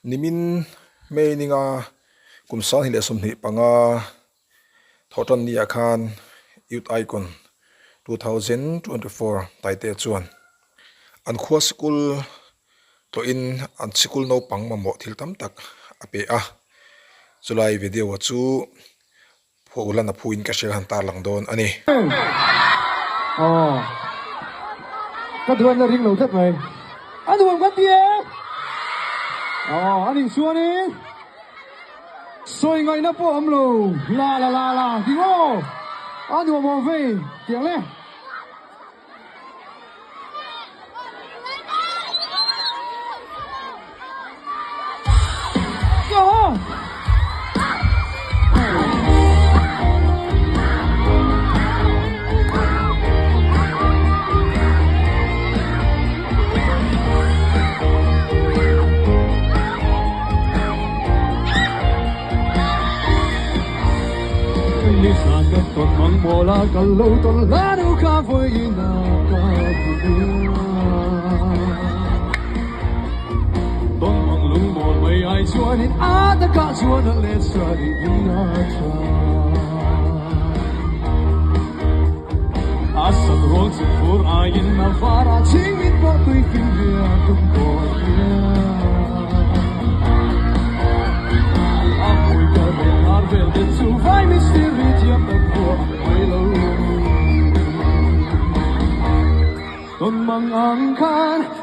nimin mei ninga kumsan hile somni panga thoton ni akhan youth icon 2024 taite chuan an khua school to in an school no pangma mo thil tam tak ape a chulai video chu pholan a phuin ka share han tar lang don ani các đứa nó ring lầu thất vậy anh đuổi bắt tiền anh định xuống đi xoay ngay nó po âm lù la tiếng ô anh đuổi mò về tiếng lên tuần măng mùa la cần lâu tuần lá đâu khá vui na ca buồn tuần măng lung mùa mấy ai chúa nên ta cả chúa nó lên xưa đi na cha asal rong sempur ayin na vara cingit po tuy kinh dia cũng có amoy ka ben arvel de su vai misteri tiap Tuần măng ang khan